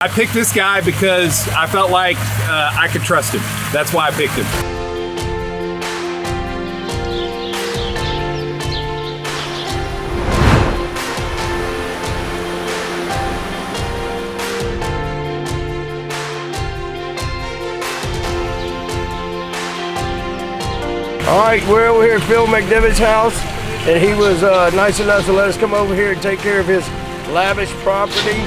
I picked this guy because I felt like I could trust him. That's why I picked him. All right, we're over here at Phil McDevitt's house, and he was nice enough to let us come over here and take care of his lavish property.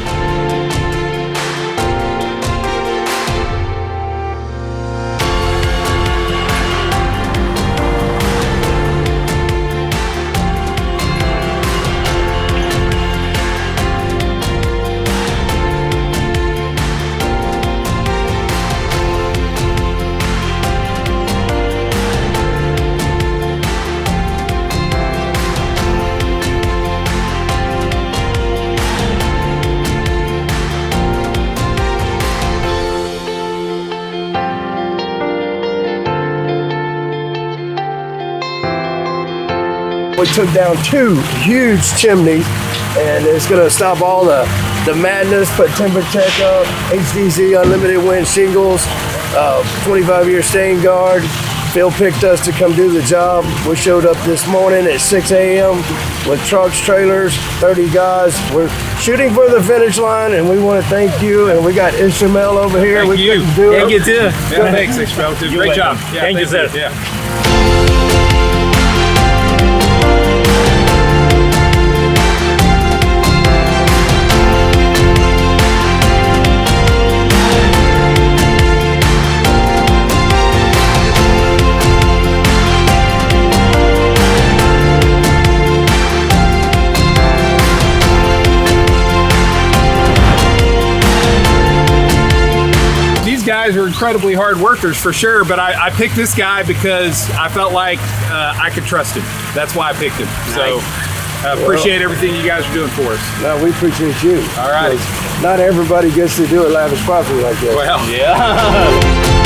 We took down 2 huge chimneys, and it's gonna stop all the madness, put timber tech up, HDZ unlimited wind shingles, 25-year stain guard. Phil picked us to come do the job. We showed up this morning at 6 a.m. with trucks, trailers, 30 guys. We're shooting for the finish line, and we want to thank you. And we got Ishmael over here. Thank you. Thank you too. Yeah, thanks, Ishmael. Great job. Yeah, thank you, sir. Yeah. Guys are incredibly hard workers for sure, but I picked this guy because I felt like I could trust him. That's why I picked him. So appreciate everything you guys are doing for us. No, we appreciate you. All right. Not everybody gets to do a lavish property like that. Well, yeah.